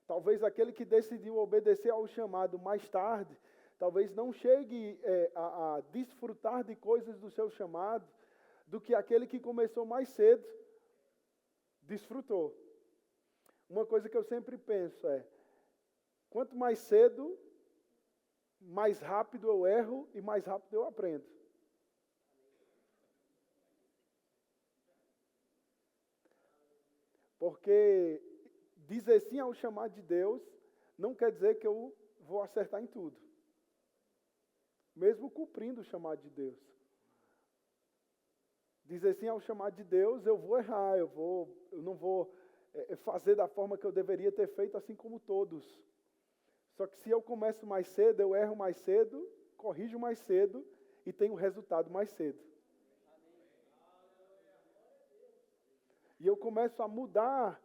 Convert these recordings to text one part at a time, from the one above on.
Talvez aquele que decidiu obedecer ao chamado mais tarde, talvez não chegue a desfrutar de coisas do seu chamado, do que aquele que começou mais cedo desfrutou. Uma coisa que eu sempre penso é, quanto mais cedo, mais rápido eu erro e mais rápido eu aprendo. Porque dizer sim ao chamado de Deus não quer dizer que eu vou acertar em tudo. Mesmo cumprindo o chamado de Deus. Dizer sim ao chamado de Deus, eu vou errar, eu não vou fazer da forma que eu deveria ter feito, assim como todos. Só que se eu começo mais cedo, eu erro mais cedo, corrijo mais cedo e tenho resultado mais cedo. E eu começo a mudar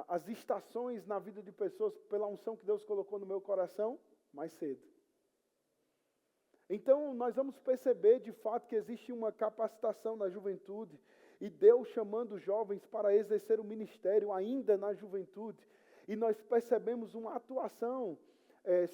as estações na vida de pessoas pela unção que Deus colocou no meu coração mais cedo. Então, nós vamos perceber de fato que existe uma capacitação na juventude e Deus chamando jovens para exercer o ministério ainda na juventude. E nós percebemos uma atuação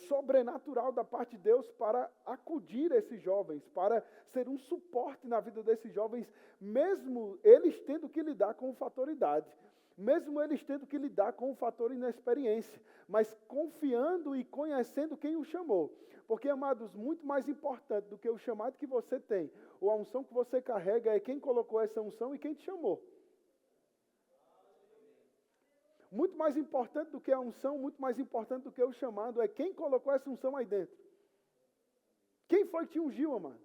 sobrenatural da parte de Deus para acudir esses jovens, para ser um suporte na vida desses jovens, mesmo eles tendo que lidar com o fator idade. Mesmo eles tendo que lidar com o fator inexperiência, mas confiando e conhecendo quem o chamou. Porque, amados, muito mais importante do que o chamado que você tem, ou a unção que você carrega, é quem colocou essa unção e quem te chamou. Muito mais importante do que a unção, muito mais importante do que o chamado, é quem colocou essa unção aí dentro. Quem foi que te ungiu, amado?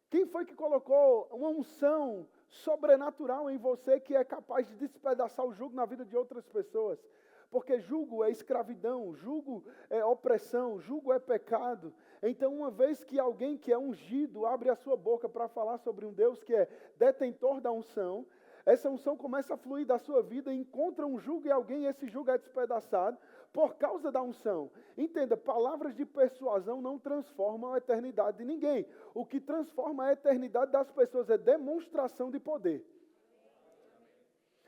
Quem foi que colocou uma unção sobrenatural em você que é capaz de despedaçar o jugo na vida de outras pessoas? Porque jugo é escravidão, jugo é opressão, jugo é pecado. Então, uma vez que alguém que é ungido abre a sua boca para falar sobre um Deus que é detentor da unção, essa unção começa a fluir da sua vida, encontra um jugo em alguém e esse jugo é despedaçado por causa da unção. Entenda, palavras de persuasão não transformam a eternidade de ninguém. O que transforma a eternidade das pessoas é demonstração de poder.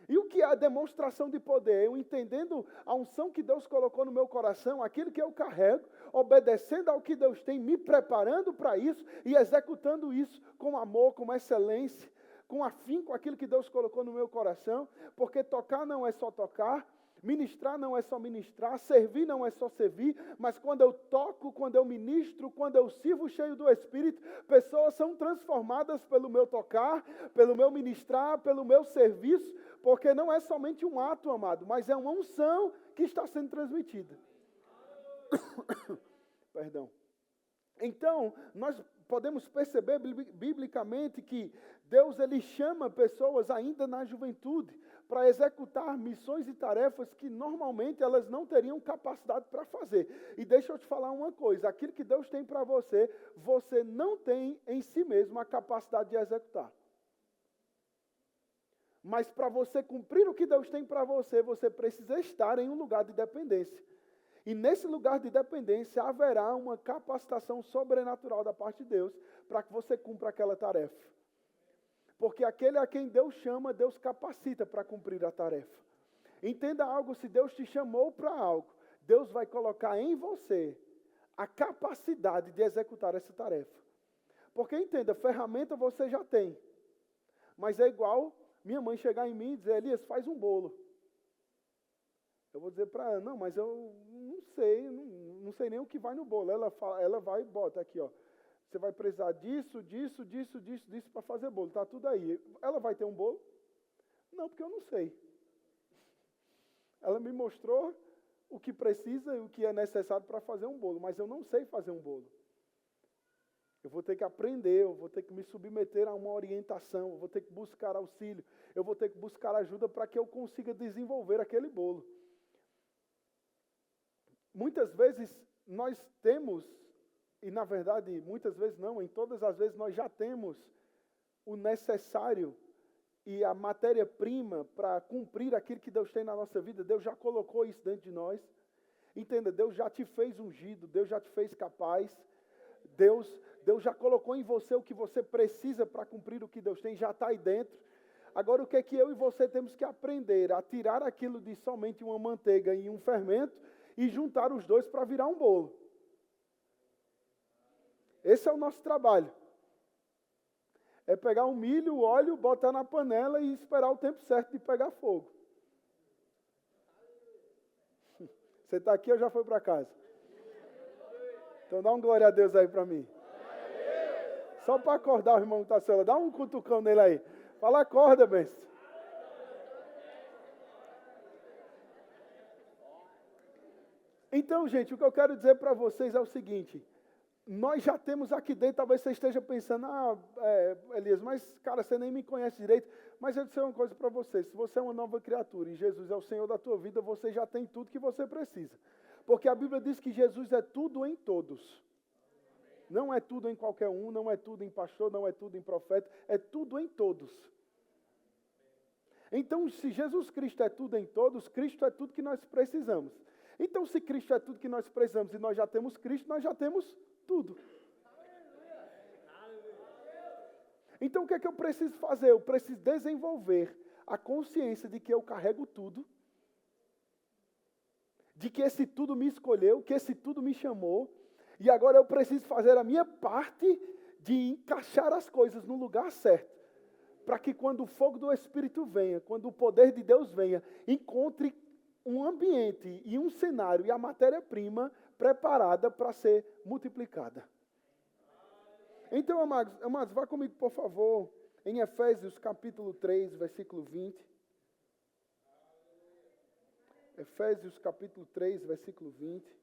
E o que é a demonstração de poder? Eu entendendo a unção que Deus colocou no meu coração, aquilo que eu carrego, obedecendo ao que Deus tem, me preparando para isso e executando isso com amor, com excelência, com afinco aquilo que Deus colocou no meu coração, porque tocar não é só tocar, ministrar não é só ministrar, servir não é só servir, mas quando eu toco, quando eu ministro, quando eu sirvo cheio do Espírito, pessoas são transformadas pelo meu tocar, pelo meu ministrar, pelo meu serviço, porque não é somente um ato, amado, mas é uma unção que está sendo transmitida. Perdão. Então, nós podemos perceber biblicamente que Deus ele chama pessoas ainda na juventude para executar missões e tarefas que normalmente elas não teriam capacidade para fazer. E deixa eu te falar uma coisa, aquilo que Deus tem para você, você não tem em si mesmo a capacidade de executar. Mas para você cumprir o que Deus tem para você, você precisa estar em um lugar de dependência. E nesse lugar de dependência haverá uma capacitação sobrenatural da parte de Deus para que você cumpra aquela tarefa. Porque aquele a quem Deus chama, Deus capacita para cumprir a tarefa. Entenda algo, se Deus te chamou para algo, Deus vai colocar em você a capacidade de executar essa tarefa. Porque entenda, ferramenta você já tem. Mas é igual minha mãe chegar em mim e dizer, Elias, faz um bolo. Eu vou dizer para ela, não, mas eu não sei nem o que vai no bolo. Ela vai e bota aqui, ó. Você vai precisar disso para fazer bolo. Está tudo aí. Ela vai ter um bolo? Não, porque eu não sei. Ela me mostrou o que precisa e o que é necessário para fazer um bolo, mas eu não sei fazer um bolo. Eu vou ter que aprender, eu vou ter que me submeter a uma orientação, eu vou ter que buscar auxílio, eu vou ter que buscar ajuda para que eu consiga desenvolver aquele bolo. Muitas vezes nós temos, e na verdade muitas vezes não, em todas as vezes nós já temos o necessário e a matéria-prima para cumprir aquilo que Deus tem na nossa vida. Deus já colocou isso dentro de nós. Entenda, Deus já te fez ungido, Deus já te fez capaz, Deus já colocou em você o que você precisa para cumprir o que Deus tem, já está aí dentro. Agora, o que é que eu e você temos que aprender? A tirar aquilo de somente uma manteiga e um fermento e juntar os dois para virar um bolo. Esse é o nosso trabalho. É pegar o milho, o óleo, botar na panela e esperar o tempo certo de pegar fogo. Você está aqui ou já foi para casa? Então dá um glória a Deus aí para mim. Só para acordar o irmão Tassela. Dá um cutucão nele aí. Fala, acorda, benção. Então, gente, o que eu quero dizer para vocês é o seguinte. Nós já temos aqui dentro, talvez você esteja pensando, Elias, mas, cara, você nem me conhece direito. Mas eu vou dizer uma coisa para você. Se você é uma nova criatura e Jesus é o Senhor da tua vida, você já tem tudo que você precisa. Porque a Bíblia diz que Jesus é tudo em todos. Não é tudo em qualquer um, não é tudo em pastor, não é tudo em profeta, é tudo em todos. Então, se Jesus Cristo é tudo em todos, Cristo é tudo que nós precisamos. Então, se Cristo é tudo que nós precisamos e nós já temos Cristo, nós já temos tudo. Então, o que é que eu preciso fazer? Eu preciso desenvolver a consciência de que eu carrego tudo, de que esse tudo me escolheu, que esse tudo me chamou, e agora eu preciso fazer a minha parte de encaixar as coisas no lugar certo, para que quando o fogo do Espírito venha, quando o poder de Deus venha, encontre um ambiente e um cenário e a matéria-prima preparada para ser multiplicada. Então, amados, vá comigo, por favor, em Efésios capítulo 3, versículo 20. Efésios capítulo 3, versículo 20.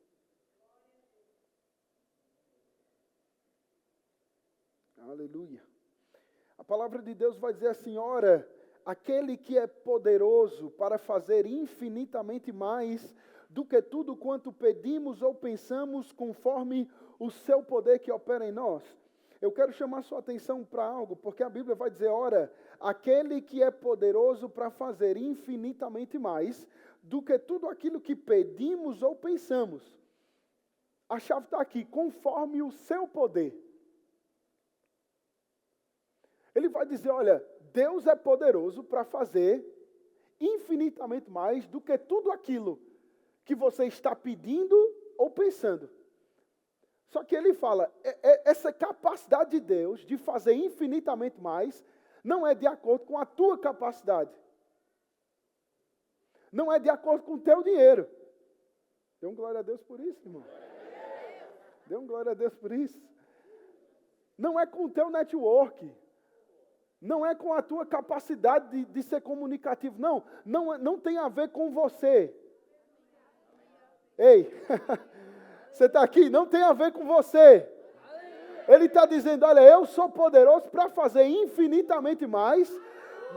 Aleluia. A palavra de Deus vai dizer assim, ora, aquele que é poderoso para fazer infinitamente mais do que tudo quanto pedimos ou pensamos conforme o seu poder que opera em nós. Eu quero chamar sua atenção para algo, porque a Bíblia vai dizer, ora, aquele que é poderoso para fazer infinitamente mais do que tudo aquilo que pedimos ou pensamos. A chave está aqui, conforme o seu poder. Ele vai dizer, olha, Deus é poderoso para fazer infinitamente mais do que tudo aquilo que você está pedindo ou pensando. Só que ele fala, essa capacidade de Deus de fazer infinitamente mais não é de acordo com a tua capacidade. Não é de acordo com o teu dinheiro. Dê um glória a Deus por isso, irmão. Dê um glória a Deus por isso. Não é com o teu network. Não é com a tua capacidade de ser comunicativo. Não tem a ver com você. Ei, você está aqui? Não tem a ver com você. Ele está dizendo, olha, eu sou poderoso para fazer infinitamente mais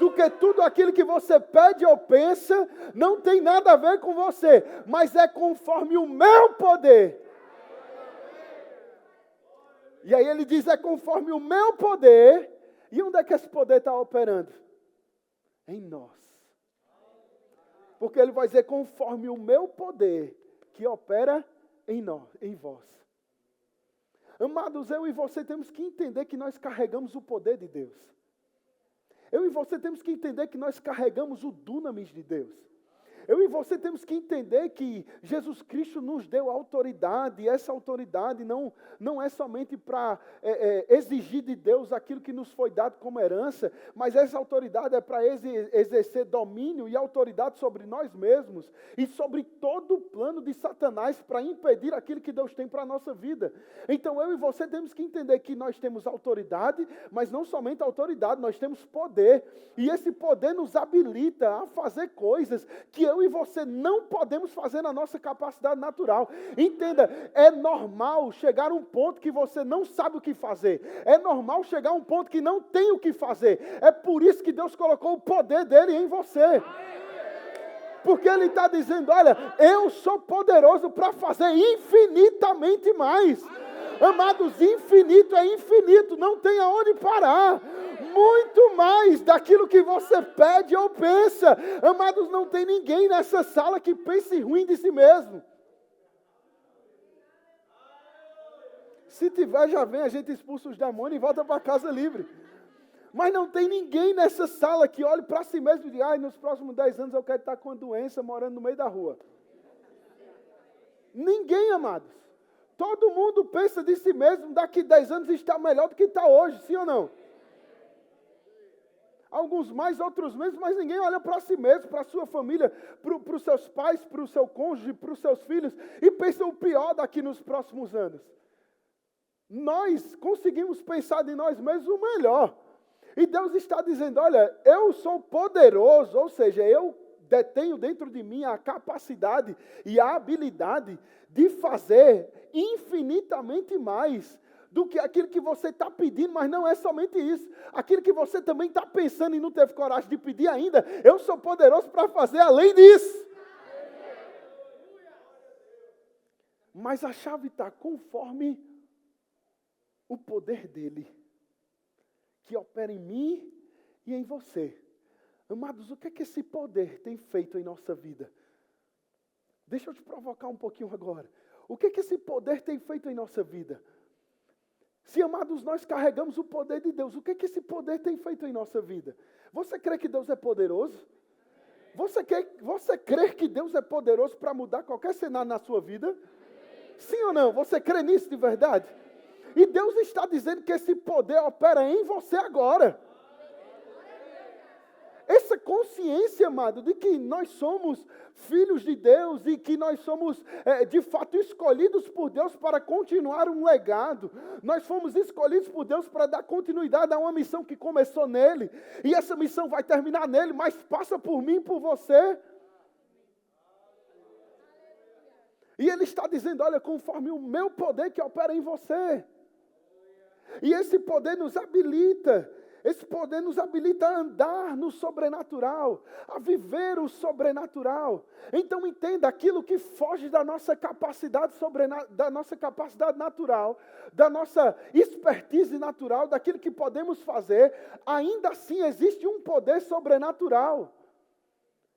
do que tudo aquilo que você pede ou pensa. Não tem nada a ver com você, mas é conforme o meu poder. E aí ele diz, é conforme o meu poder. E onde é que esse poder está operando? Em nós. Porque ele vai dizer, conforme o meu poder que opera em nós, em vós. Amados, eu e você temos que entender que nós carregamos o poder de Deus. Eu e você temos que entender que nós carregamos o dunamis de Deus. Eu e você temos que entender que Jesus Cristo nos deu autoridade, e essa autoridade não é somente para exigir de Deus aquilo que nos foi dado como herança, mas essa autoridade é para exercer domínio e autoridade sobre nós mesmos e sobre todo o plano de Satanás para impedir aquilo que Deus tem para a nossa vida. Então eu e você temos que entender que nós temos autoridade, mas não somente autoridade, nós temos poder, e esse poder nos habilita a fazer coisas que eu e você não podemos fazer na nossa capacidade natural. Entenda, é normal chegar a um ponto que você não sabe o que fazer. É normal chegar a um ponto que não tem o que fazer. É por isso que Deus colocou o poder dele em você. Porque ele está dizendo, olha, eu sou poderoso para fazer infinitamente mais. Amados, infinito é infinito, não tem aonde parar. Muito mais daquilo que você pede ou pensa. Amados, não tem ninguém nessa sala que pense ruim de si mesmo. Se tiver, já vem, a gente expulsa os demônios e volta para casa livre. Mas não tem ninguém nessa sala que olhe para si mesmo e diga, ai, nos próximos 10 anos eu quero estar com uma doença morando no meio da rua. Ninguém, amados. Todo mundo pensa de si mesmo, daqui 10 anos está melhor do que está hoje, sim ou não? Alguns mais, outros menos, mas ninguém olha para si mesmo, para a sua família, para os seus pais, para o seu cônjuge, para os seus filhos, e pensa o pior daqui nos próximos anos. Nós conseguimos pensar de nós mesmos o melhor. E Deus está dizendo, olha, eu sou poderoso, ou seja, eu detenho dentro de mim a capacidade e a habilidade de fazer infinitamente mais do que aquilo que você está pedindo, mas não é somente isso. Aquilo que você também está pensando e não teve coragem de pedir ainda, eu sou poderoso para fazer além disso. Mas a chave está conforme o poder dele, que opera em mim e em você. Amados, o que é que esse poder tem feito em nossa vida? Deixa eu te provocar um pouquinho agora. O que é que esse poder tem feito em nossa vida? Se, amados, nós carregamos o poder de Deus, o que é que esse poder tem feito em nossa vida? Você crê que Deus é poderoso? Você crê que Deus é poderoso para mudar qualquer cenário na sua vida? Sim ou não? Você crê nisso de verdade? E Deus está dizendo que esse poder opera em você agora. Essa consciência, amado, de que nós somos filhos de Deus e que nós somos, de fato, escolhidos por Deus para continuar um legado. Nós fomos escolhidos por Deus para dar continuidade a uma missão que começou nele. E essa missão vai terminar nele, mas passa por mim e por você. E ele está dizendo, olha, conforme o meu poder que opera em você. E esse poder nos habilita. Esse poder nos habilita a andar no sobrenatural, a viver o sobrenatural. Então entenda, aquilo que foge da nossa capacidade natural, da nossa expertise natural, daquilo que podemos fazer, ainda assim existe um poder sobrenatural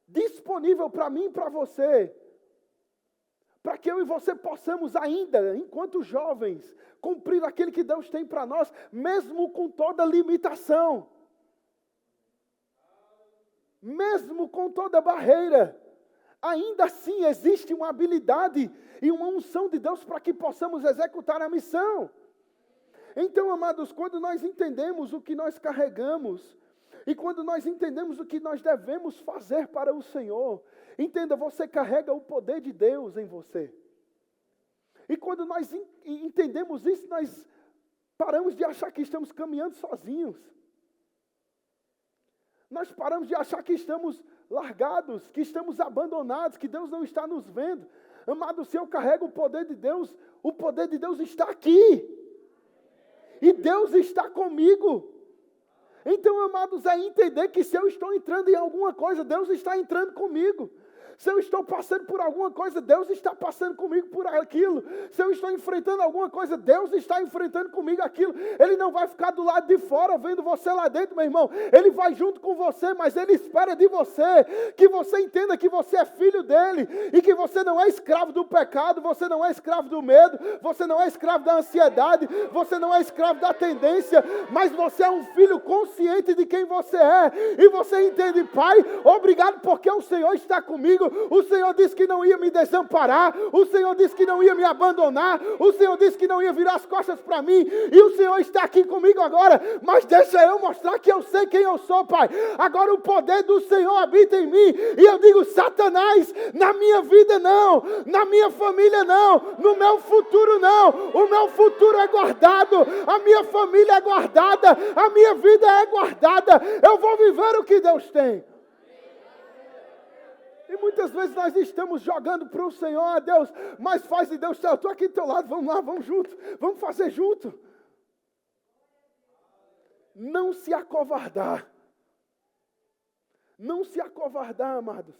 disponível para mim e para você. Para que eu e você possamos ainda, enquanto jovens, cumprir aquilo que Deus tem para nós, mesmo com toda limitação. Mesmo com toda barreira. Ainda assim existe uma habilidade e uma unção de Deus para que possamos executar a missão. Então, amados, quando nós entendemos o que nós carregamos, e quando nós entendemos o que nós devemos fazer para o Senhor, entenda, você carrega o poder de Deus em você. E quando nós entendemos isso, nós paramos de achar que estamos caminhando sozinhos. Nós paramos de achar que estamos largados, que estamos abandonados, que Deus não está nos vendo. Amado, se eu carrego o poder de Deus está aqui. E Deus está comigo. Então, amados, é entender que se eu estou entrando em alguma coisa, Deus está entrando comigo. Se eu estou passando por alguma coisa, Deus está passando comigo por aquilo. Se eu estou enfrentando alguma coisa, Deus está enfrentando comigo aquilo. Ele não vai ficar do lado de fora vendo você lá dentro, meu irmão. Ele vai junto com você, mas Ele espera de você que você entenda que você é filho dEle e que você não é escravo do pecado, você não é escravo do medo, você não é escravo da ansiedade, você não é escravo da tendência, mas você é um filho consciente de quem você é. E você entende, Pai, obrigado porque o Senhor está comigo. O Senhor disse que não ia me desamparar, o Senhor disse que não ia me abandonar, o Senhor disse que não ia virar as costas para mim, e o Senhor está aqui comigo agora, mas deixa eu mostrar que eu sei quem eu sou, Pai. Agora o poder do Senhor habita em mim, e eu digo, Satanás, na minha vida não, na minha família não, no meu futuro não, o meu futuro é guardado, a minha família é guardada, a minha vida é guardada, eu vou viver o que Deus tem. E muitas vezes nós estamos jogando para o Senhor, Deus, mas faz de Deus, eu estou aqui do teu lado, vamos lá, vamos junto, vamos fazer junto. Não se acovardar. Não se acovardar, amados.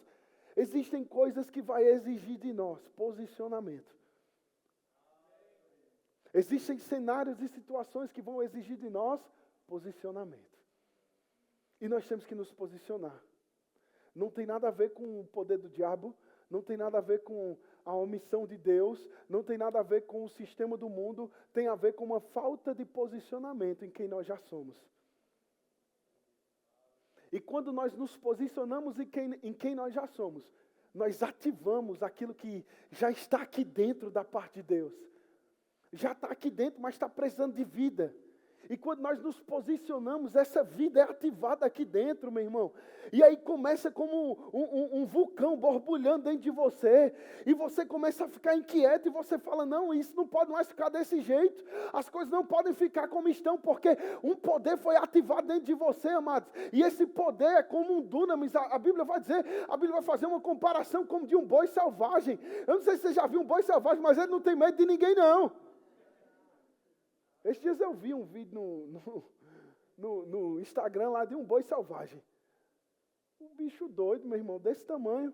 Existem coisas que vai exigir de nós posicionamento. Existem cenários e situações que vão exigir de nós posicionamento. E nós temos que nos posicionar. Não tem nada a ver com o poder do diabo, não tem nada a ver com a omissão de Deus, não tem nada a ver com o sistema do mundo, tem a ver com uma falta de posicionamento em quem nós já somos. E quando nós nos posicionamos em quem nós já somos, nós ativamos aquilo que já está aqui dentro da parte de Deus. Já está aqui dentro, mas está precisando de vida. E quando nós nos posicionamos, essa vida é ativada aqui dentro, meu irmão. E aí começa como um vulcão borbulhando dentro de você. E você começa a ficar inquieto e você fala, não, isso não pode mais ficar desse jeito. As coisas não podem ficar como estão, porque um poder foi ativado dentro de você, amados. E esse poder é como um dunamis. A Bíblia vai dizer, a Bíblia vai fazer uma comparação como de um boi selvagem. Eu não sei se você já viu um boi selvagem, mas ele não tem medo de ninguém, não. Esses dias eu vi um vídeo no Instagram lá de um boi selvagem. Um bicho doido, meu irmão, desse tamanho.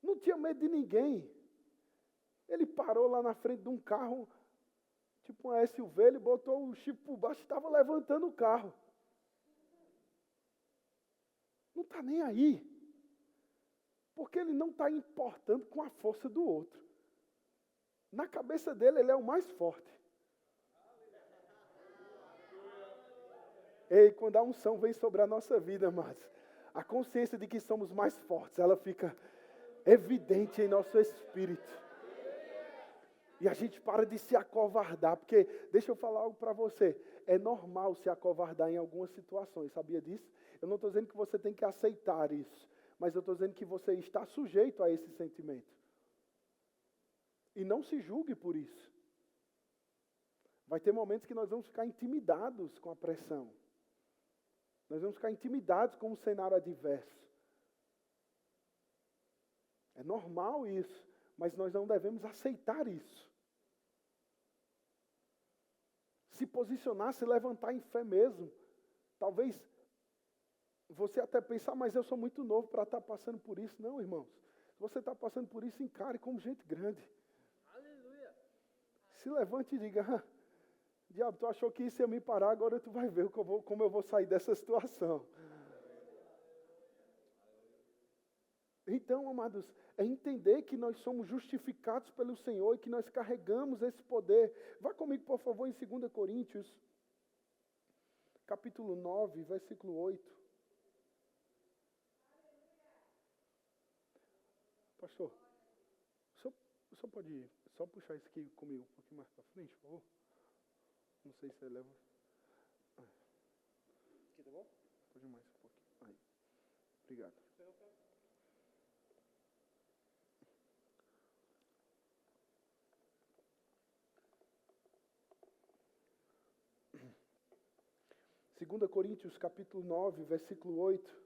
Não tinha medo de ninguém. Ele parou lá na frente de um carro, tipo uma SUV, ele botou o chifre por baixo e estava levantando o carro. Não está nem aí. Porque ele não está importando com a força do outro. Na cabeça dele, ele é o mais forte. Ei, quando a unção vem sobre a nossa vida, amados, a consciência de que somos mais fortes, ela fica evidente em nosso espírito. E a gente para de se acovardar, porque, deixa eu falar algo para você, é normal se acovardar em algumas situações, sabia disso? Eu não estou dizendo que você tem que aceitar isso, mas eu estou dizendo que você está sujeito a esse sentimento. E não se julgue por isso. Vai ter momentos que nós vamos ficar intimidados com a pressão. Nós vamos ficar intimidados com um cenário adverso. É normal isso, mas nós não devemos aceitar isso. Se posicionar, se levantar em fé mesmo. Talvez você até pensar, mas eu sou muito novo para estar passando por isso. Não, irmãos. Se você está passando por isso, encare como gente grande. Aleluia. Se levante e diga, diabo, tu achou que isso ia me parar, agora tu vai ver como eu vou sair dessa situação. Então, amados, é entender que nós somos justificados pelo Senhor e que nós carregamos esse poder. Vá comigo, por favor, em 2 Coríntios, capítulo 9, versículo 8. Pastor, o senhor pode só puxar isso aqui comigo um pouquinho mais para frente, por favor? Não sei se você leva. Aqui, tá bom? Pode mais um pouquinho. Aí. Obrigado. Segunda Coríntios, capítulo 9, versículo 8.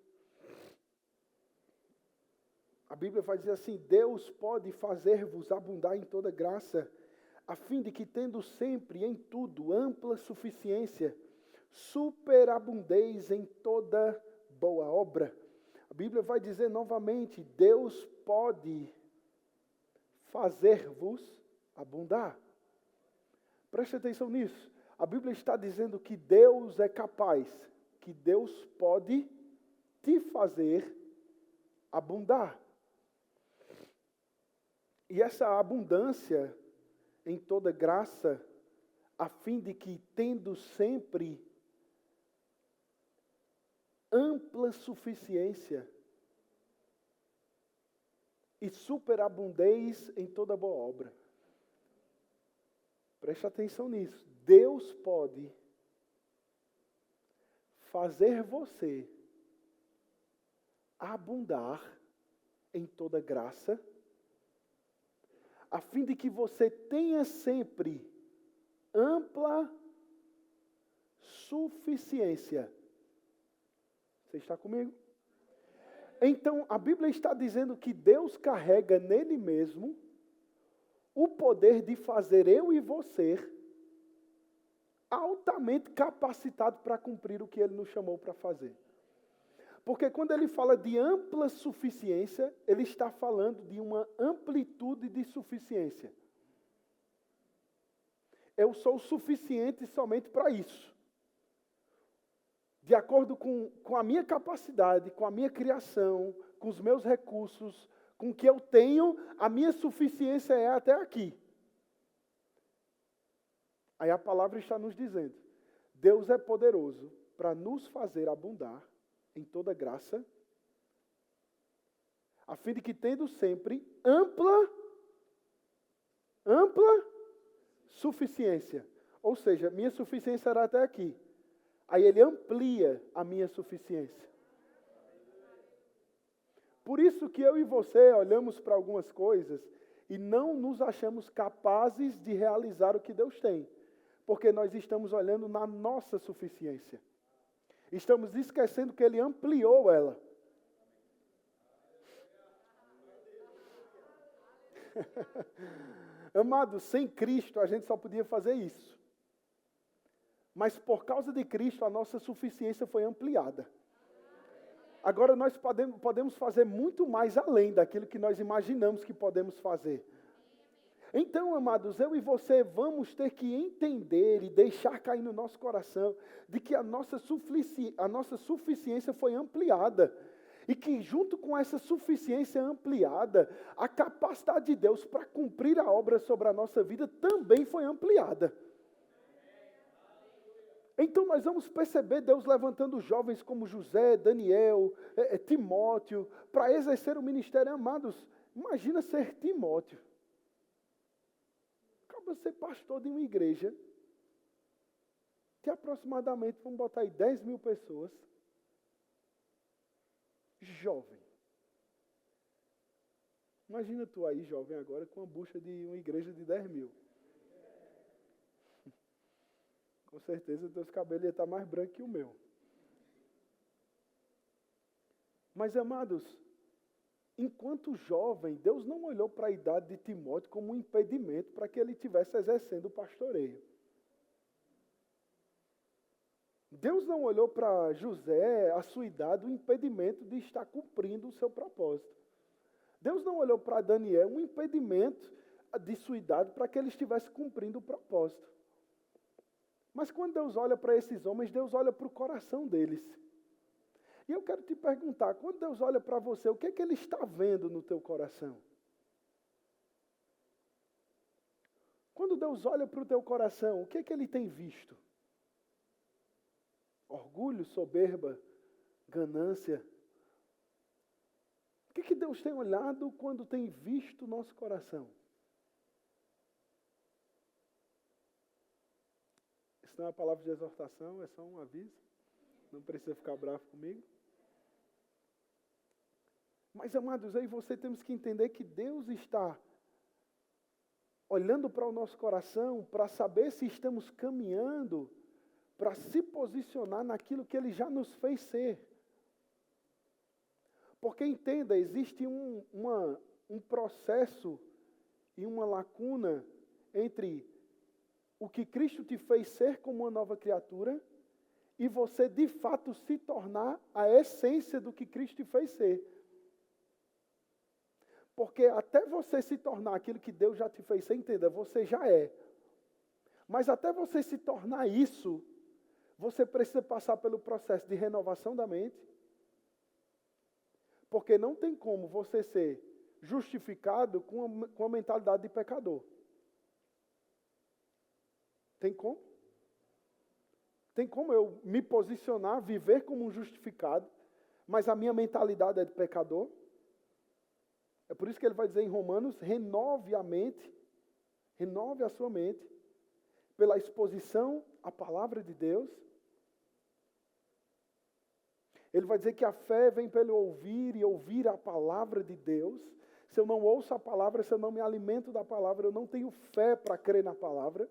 A Bíblia vai dizer assim, Deus pode fazer-vos abundar em toda graça, a fim de que, tendo sempre em tudo ampla suficiência, superabundeis em toda boa obra. A Bíblia vai dizer novamente, Deus pode fazer-vos abundar. Preste atenção nisso. A Bíblia está dizendo que Deus é capaz, que Deus pode te fazer abundar. E essa abundância em toda graça, a fim de que, tendo sempre ampla suficiência e superabundez em toda boa obra. Preste atenção nisso. Deus pode fazer você abundar em toda graça, a fim de que você tenha sempre ampla suficiência. Você está comigo? Então, a Bíblia está dizendo que Deus carrega nele mesmo o poder de fazer eu e você altamente capacitados para cumprir o que Ele nos chamou para fazer. Porque quando ele fala de ampla suficiência, ele está falando de uma amplitude de suficiência. Eu sou suficiente somente para isso. De acordo com a minha capacidade, com a minha criação, com os meus recursos, com o que eu tenho, a minha suficiência é até aqui. Aí a palavra está nos dizendo, Deus é poderoso para nos fazer abundar em toda graça, a fim de que tendo sempre ampla suficiência. Ou seja, minha suficiência era até aqui. Aí ele amplia a minha suficiência. Por isso que eu e você olhamos para algumas coisas e não nos achamos capazes de realizar o que Deus tem. Porque nós estamos olhando na nossa suficiência. Estamos esquecendo que Ele ampliou ela. Amados, sem Cristo a gente só podia fazer isso. Mas por causa de Cristo a nossa suficiência foi ampliada. Agora nós podemos fazer muito mais além daquilo que nós imaginamos que podemos fazer. Então, amados, eu e você vamos ter que entender e deixar cair no nosso coração de que a nossa suficiência foi ampliada. E que junto com essa suficiência ampliada, a capacidade de Deus para cumprir a obra sobre a nossa vida também foi ampliada. Então nós vamos perceber Deus levantando jovens como José, Daniel, Timóteo, para exercer o ministério. Amados, imagina ser Timóteo. Acaba de ser pastor de uma igreja, que aproximadamente, vamos botar aí, 10 mil pessoas. Jovem. Imagina tu aí, jovem, agora, com a bucha de uma igreja de 10 mil. Com certeza, teus cabelos iam estar mais brancos que o meu. Mas, amados, enquanto jovem, Deus não olhou para a idade de Timóteo como um impedimento para que ele estivesse exercendo o pastoreio. Deus não olhou para José, a sua idade, um impedimento de estar cumprindo o seu propósito. Deus não olhou para Daniel um impedimento de sua idade para que ele estivesse cumprindo o propósito. Mas quando Deus olha para esses homens, Deus olha para o coração deles. E eu quero te perguntar, quando Deus olha para você, o que é que Ele está vendo no teu coração? Quando Deus olha para o teu coração, o que é que Ele tem visto? Orgulho, soberba, ganância. O que é que Deus tem olhado quando tem visto o nosso coração? Isso não é uma palavra de exortação, é só um aviso. Não precisa ficar bravo comigo. Mas, amados, eu e você temos que entender que Deus está olhando para o nosso coração para saber se estamos caminhando para se posicionar naquilo que Ele já nos fez ser. Porque, entenda, existe um processo e uma lacuna entre o que Cristo te fez ser como uma nova criatura e você, de fato, se tornar a essência do que Cristo te fez ser. Porque até você se tornar aquilo que Deus já te fez ser, entenda, você já é. Mas até você se tornar isso, você precisa passar pelo processo de renovação da mente. Porque não tem como você ser justificado com a mentalidade de pecador. Tem como? Tem como eu me posicionar, viver como um justificado, mas a minha mentalidade é de pecador? É por isso que ele vai dizer em Romanos, renove a mente, renove a sua mente, pela exposição à palavra de Deus. Ele vai dizer que a fé vem pelo ouvir e ouvir a palavra de Deus. Se eu não ouço a palavra, se eu não me alimento da palavra, eu não tenho fé para crer na palavra.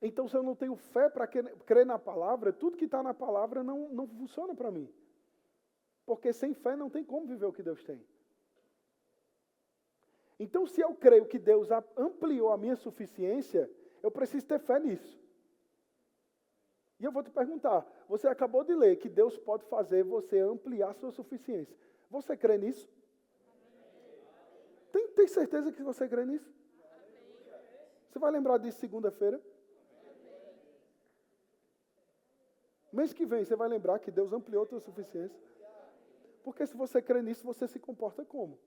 Então, se eu não tenho fé para crer na palavra, tudo que está na palavra não funciona para mim. Porque sem fé não tem como viver o que Deus tem. Então, se eu creio que Deus ampliou a minha suficiência, eu preciso ter fé nisso. E eu vou te perguntar, você acabou de ler que Deus pode fazer você ampliar a sua suficiência. Você crê nisso? Tem certeza que você crê nisso? Você vai lembrar disso segunda-feira? Mês que vem você vai lembrar que Deus ampliou a tua suficiência. Porque se você crê nisso, você se comporta como?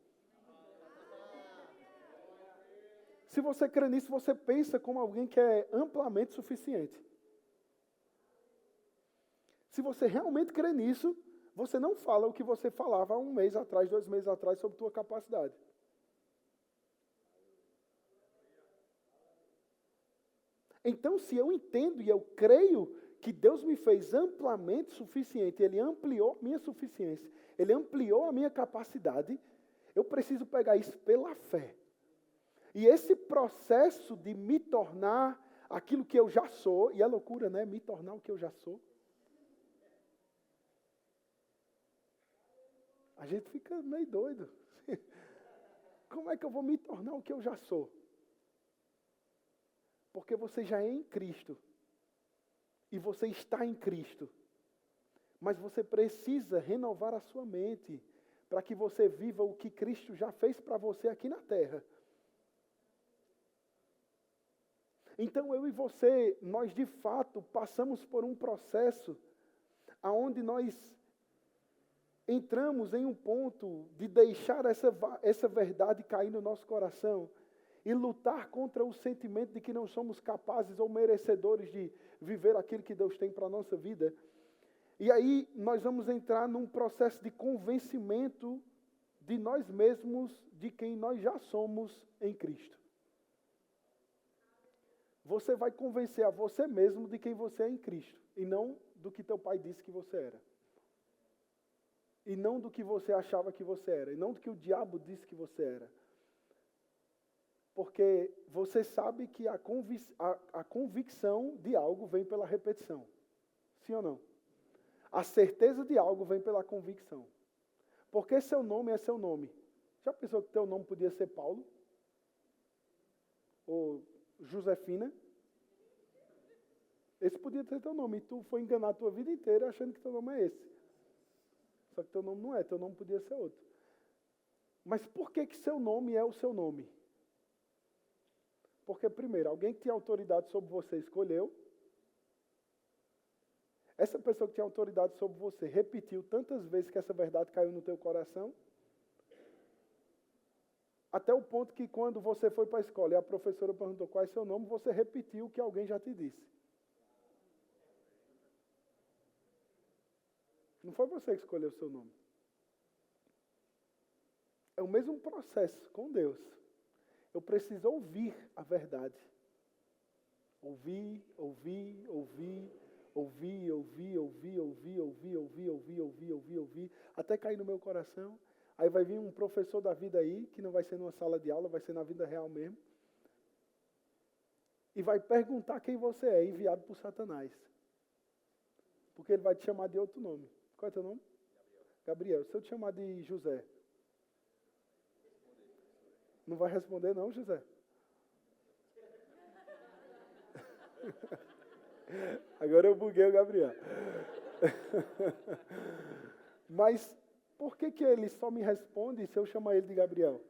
Se você crê nisso, você pensa como alguém que é amplamente suficiente. Se você realmente crê nisso, você não fala o que você falava há 1 mês atrás, 2 meses atrás, sobre tua capacidade. Então, se eu entendo e eu creio que Deus me fez amplamente suficiente, Ele ampliou minha suficiência, Ele ampliou a minha capacidade, eu preciso pegar isso pela fé. E esse processo de me tornar aquilo que eu já sou, e é loucura, né? Me tornar o que eu já sou. A gente fica meio doido. Como é que eu vou me tornar o que eu já sou? Porque você já é em Cristo. E você está em Cristo. Mas você precisa renovar a sua mente para que você viva o que Cristo já fez para você aqui na terra. Então eu e você, nós de fato passamos por um processo aonde nós entramos em um ponto de deixar essa verdade cair no nosso coração e lutar contra o sentimento de que não somos capazes ou merecedores de viver aquilo que Deus tem para a nossa vida. E aí nós vamos entrar num processo de convencimento de nós mesmos, de quem nós já somos em Cristo. Você vai convencer a você mesmo de quem você é em Cristo, e não do que teu pai disse que você era. E não do que você achava que você era, e não do que o diabo disse que você era. Porque você sabe que a convicção de algo vem pela repetição. Sim ou não? A certeza de algo vem pela convicção. Porque seu nome é seu nome. Já pensou que teu nome podia ser Paulo? Ou Josefina? Esse podia ser teu nome. E tu foi enganar a tua vida inteira achando que teu nome é esse. Só que teu nome não é. Teu nome podia ser outro. Mas por que seu nome é o seu nome? Porque, primeiro, alguém que tinha autoridade sobre você escolheu. Essa pessoa que tinha autoridade sobre você repetiu tantas vezes que essa verdade caiu no teu coração. Até o ponto que quando você foi para a escola e a professora perguntou qual é seu nome, você repetiu o que alguém já te disse. Não foi você que escolheu o seu nome. É o mesmo processo com Deus. Eu preciso ouvir a verdade. Ouvir, até cair no meu coração. Aí vai vir um professor da vida aí, que não vai ser numa sala de aula, vai ser na vida real mesmo. E vai perguntar quem você é, enviado por Satanás. Porque ele vai te chamar de outro nome. Qual é teu nome? Gabriel. Se eu te chamar de José. Não vai responder não, José? Agora eu buguei o Gabriel. Mas por que ele só me responde se eu chamar ele de Gabriel?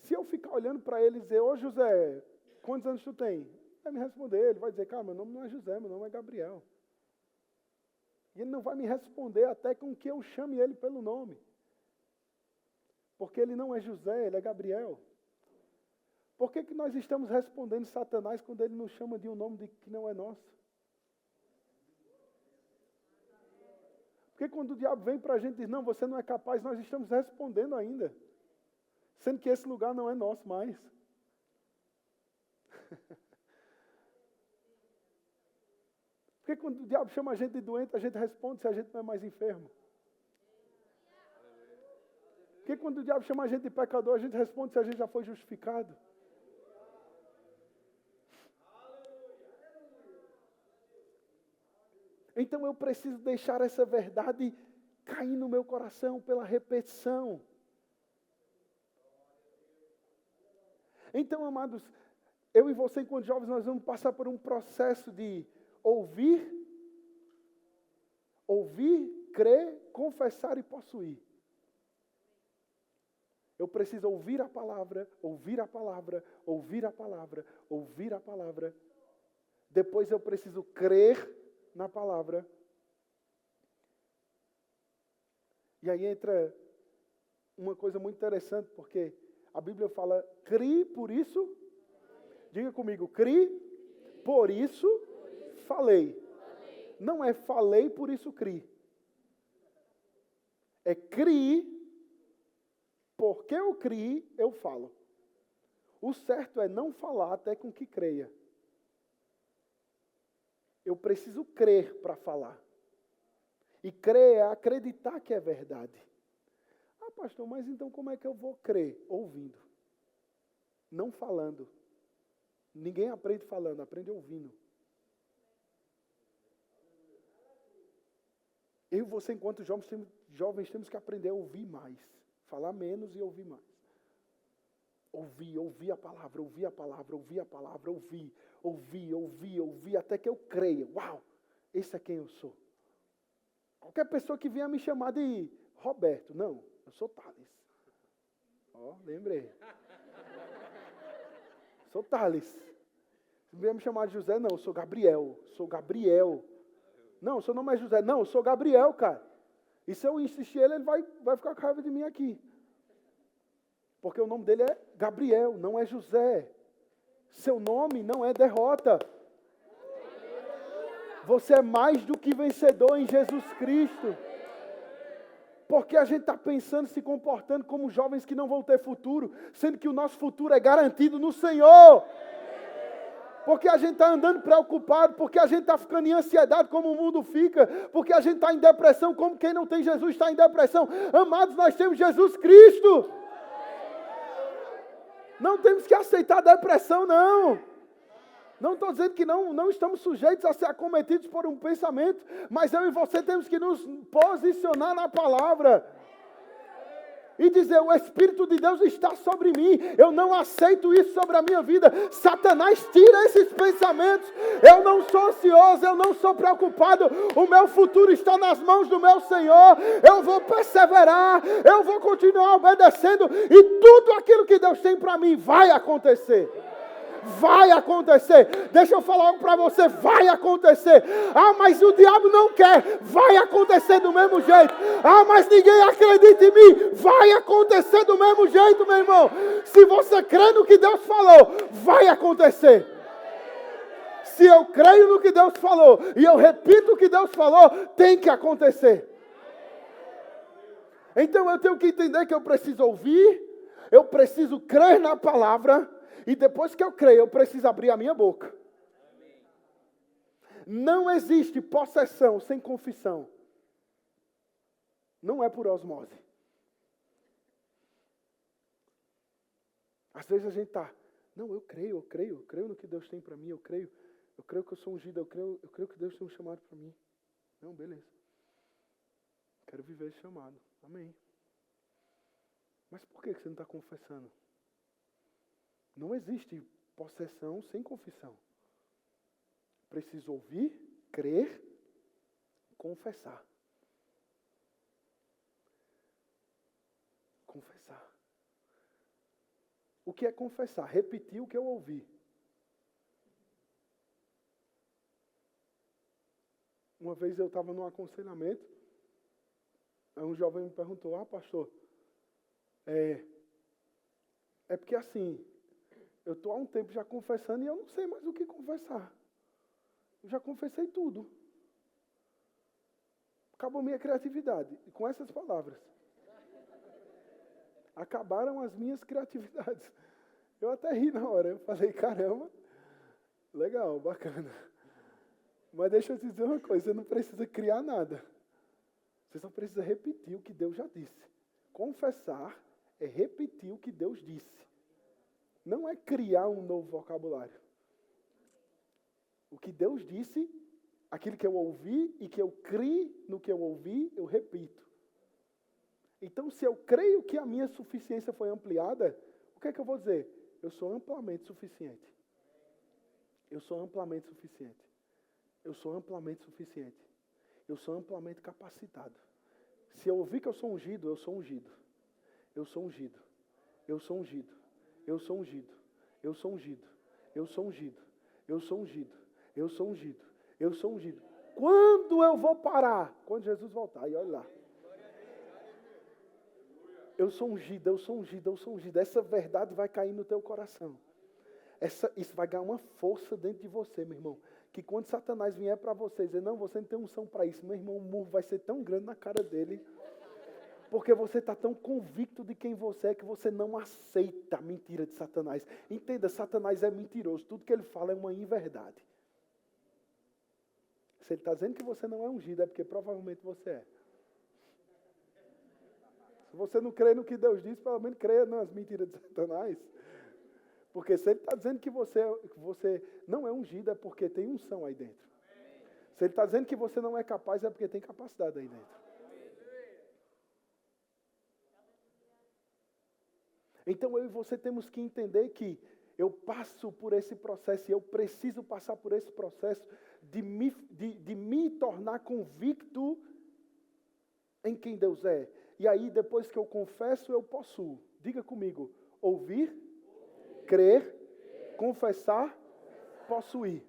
Se eu ficar olhando para ele e dizer, ô José, quantos anos tu tem? Ele vai me responder, ele vai dizer, cara, meu nome não é José, meu nome é Gabriel. E ele não vai me responder até com que eu chame ele pelo nome. Porque ele não é José, ele é Gabriel. Por que nós estamos respondendo Satanás quando ele nos chama de um nome que não é nosso? Porque quando o diabo vem para a gente e diz, não, você não é capaz, nós estamos respondendo ainda. Sendo que esse lugar não é nosso mais. Porque quando o diabo chama a gente de doente, a gente responde se a gente não é mais enfermo. Porque quando o diabo chama a gente de pecador, a gente responde se a gente já foi justificado. Então eu preciso deixar essa verdade cair no meu coração pela repetição. Então, amados, eu e você, enquanto jovens, nós vamos passar por um processo de ouvir, crer, confessar e possuir. Eu preciso ouvir a palavra, ouvir a palavra, ouvir a palavra, ouvir a palavra. Depois eu preciso crer na palavra. E aí entra uma coisa muito interessante, porque a Bíblia fala, crie por isso, diga comigo, crie, por isso falei. não é falei, por isso crie. É crie, porque eu crie, eu falo. O certo é não falar até com que creia. Eu preciso crer para falar. E crer é acreditar que é verdade. Ah, pastor, mas então como é que eu vou crer? Ouvindo. Não falando. Ninguém aprende falando, aprende ouvindo. Eu e você, enquanto jovens, temos que aprender a ouvir mais. Falar menos e ouvir mais. Ouvir a palavra, ouvir a palavra, ouvir a palavra, ouvir, até que eu creia. Uau, esse é quem eu sou. Qualquer pessoa que venha me chamar de Roberto, não, eu sou Thales. Ó, lembrei. Sou Thales. Se vier me chamar de José, não, eu sou Gabriel. Não, seu nome é José. Não, eu sou Gabriel, cara. E se eu insistir ele vai ficar com raiva de mim aqui. Porque o nome dele é Gabriel, não é José. Seu nome não é derrota. Você é mais do que vencedor em Jesus Cristo. Porque a gente está pensando, se comportando como jovens que não vão ter futuro, sendo que o nosso futuro é garantido no Senhor. Porque a gente está andando preocupado, porque a gente está ficando em ansiedade como o mundo fica, porque a gente está em depressão como quem não tem Jesus está em depressão. Amados, nós temos Jesus Cristo. Não temos que aceitar a depressão, não. Não estou dizendo que não estamos sujeitos a ser acometidos por um pensamento, mas eu e você temos que nos posicionar na palavra. E dizer, o Espírito de Deus está sobre mim. Eu não aceito isso sobre a minha vida. Satanás tira esses pensamentos. Eu não sou ansioso, eu não sou preocupado. O meu futuro está nas mãos do meu Senhor. Eu vou perseverar, eu vou continuar obedecendo. E tudo aquilo que Deus tem para mim vai acontecer. Vai acontecer. Deixa eu falar algo para você. Vai acontecer. Ah, mas o diabo não quer. Vai acontecer do mesmo jeito. Ah, mas ninguém acredita em mim. Vai acontecer do mesmo jeito, meu irmão. Se você crê no que Deus falou, vai acontecer. Se eu creio no que Deus falou e eu repito o que Deus falou, tem que acontecer. Então eu tenho que entender que eu preciso ouvir, eu preciso crer na palavra. E depois que eu creio, eu preciso abrir a minha boca. Não existe possessão sem confissão. Não é por osmose. Às vezes a gente está, não, eu creio no que Deus tem para mim, eu creio que eu sou ungido, eu creio que Deus tem um chamado para mim. Não, beleza. Quero viver esse chamado. Amém. Mas por que você não está confessando? Não existe possessão sem confissão. Preciso ouvir, crer, confessar. Confessar. O que é confessar? Repetir o que eu ouvi. Uma vez eu estava num aconselhamento, aí um jovem me perguntou, pastor, é porque assim, eu estou há um tempo já confessando e eu não sei mais o que confessar. Eu já confessei tudo. Acabou minha criatividade. E com essas palavras. Acabaram as minhas criatividades. Eu até ri na hora. Eu falei, caramba, legal, bacana. Mas deixa eu te dizer uma coisa, você não precisa criar nada. Você só precisa repetir o que Deus já disse. Confessar é repetir o que Deus disse. Não é criar um novo vocabulário. O que Deus disse, aquilo que eu ouvi e que eu criei no que eu ouvi, eu repito. Então, se eu creio que a minha suficiência foi ampliada, o que é que eu vou dizer? Eu sou amplamente suficiente. Eu sou amplamente suficiente. Eu sou amplamente suficiente. Eu sou amplamente capacitado. Se eu ouvir que eu sou ungido, eu sou ungido. Eu sou ungido. Eu sou ungido. Eu sou ungido. Eu sou ungido. Eu sou ungido. Eu sou ungido. Eu sou ungido. Eu sou ungido. Quando eu vou parar? Quando Jesus voltar. E olha lá. Eu sou ungido, eu sou ungido, eu sou ungido. Essa verdade vai cair no teu coração. Isso vai ganhar uma força dentro de você, meu irmão. que quando Satanás vier para você dizer, não, você não tem unção para isso, meu irmão, o murro vai ser tão grande na cara dele, porque você está tão convicto de quem você é que você não aceita a mentira de Satanás. Entenda, Satanás é mentiroso, tudo que ele fala é uma inverdade. Se ele está dizendo que você não é ungido, é porque provavelmente você é. Se você não crê no que Deus diz, pelo menos creia nas mentiras de Satanás. Porque se ele está dizendo que você não é ungido, é porque tem unção aí dentro. Se ele está dizendo que você não é capaz, é porque tem capacidade aí dentro. Então eu e você temos que entender que eu passo por esse processo e eu preciso passar por esse processo de me tornar convicto em quem Deus é. E aí, depois que eu confesso, eu possuo. Diga comigo, ouvir, crer, confessar, possuir.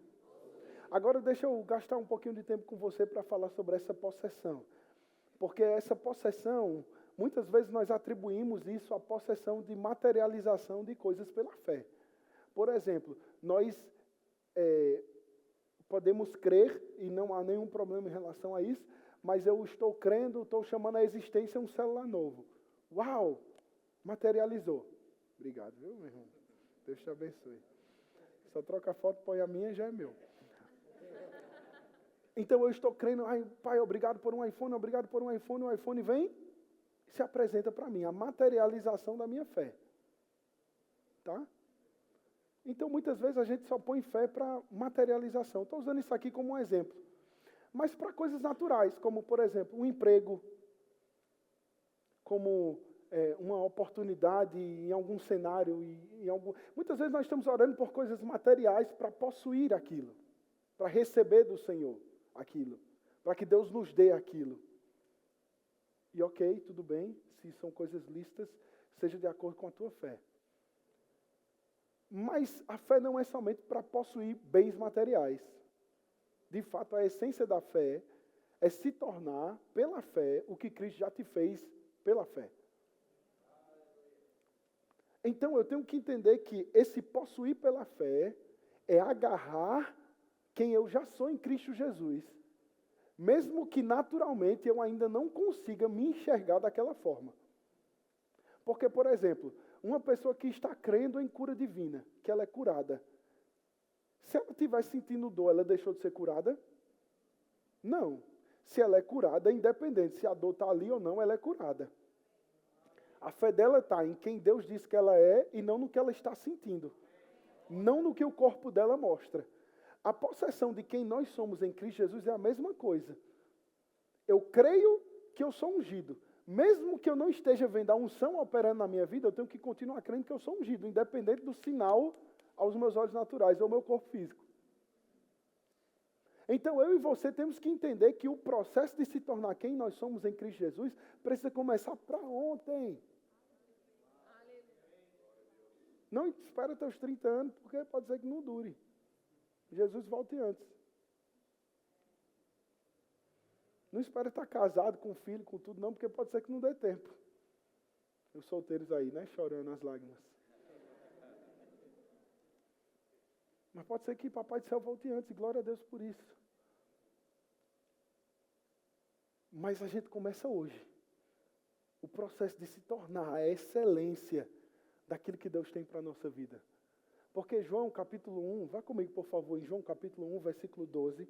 Agora deixa eu gastar um pouquinho de tempo com você para falar sobre essa possessão. Porque essa possessão, muitas vezes nós atribuímos isso à possessão de materialização de coisas pela fé. Por exemplo, nós podemos crer, e não há nenhum problema em relação a isso, mas eu estou crendo, estou chamando a existência um celular novo. Uau! Materializou. Obrigado, viu, meu irmão? Deus te abençoe. Só troca a foto, põe a minha e já é meu. Então eu estou crendo, ai, Pai, obrigado por um iPhone, obrigado por um iPhone. O iPhone vem e se apresenta para mim, a materialização da minha fé. Tá? Então muitas vezes a gente só põe fé para materialização. Estou usando isso aqui como um exemplo. Mas para coisas naturais, como, por exemplo, um emprego, como uma oportunidade em algum cenário. Muitas vezes nós estamos orando por coisas materiais para possuir aquilo, para receber do Senhor aquilo, para que Deus nos dê aquilo. E ok, tudo bem, se são coisas lícitas, seja de acordo com a tua fé. Mas a fé não é somente para possuir bens materiais. De fato, a essência da fé é se tornar, pela fé, o que Cristo já te fez pela fé. Então, eu tenho que entender que esse possuir pela fé é agarrar quem eu já sou em Cristo Jesus, mesmo que naturalmente eu ainda não consiga me enxergar daquela forma. Porque, por exemplo, uma pessoa que está crendo em cura divina, que ela é curada, se ela estiver sentindo dor, ela deixou de ser curada? Não. Se ela é curada, independente se a dor está ali ou não, ela é curada. A fé dela está em quem Deus diz que ela é e não no que ela está sentindo. Não no que o corpo dela mostra. A possessão de quem nós somos em Cristo Jesus é a mesma coisa. Eu creio que eu sou ungido. Mesmo que eu não esteja vendo a unção operando na minha vida, eu tenho que continuar crendo que eu sou ungido, independente do sinal aos meus olhos naturais ou ao meu corpo físico. Então, eu e você temos que entender que o processo de se tornar quem nós somos em Cristo Jesus precisa começar para ontem. Não espera até os 30 anos, porque pode ser que não dure. Jesus volte antes. Não espera estar casado, com filho, com tudo, não, porque pode ser que não dê tempo. Os solteiros aí, né, chorando as lágrimas. Mas pode ser que Papai do Céu volte antes, e glória a Deus por isso. Mas a gente começa hoje. O processo de se tornar a excelência daquilo que Deus tem para a nossa vida. Porque João capítulo 1, vá comigo por favor, em João capítulo 1, versículo 12.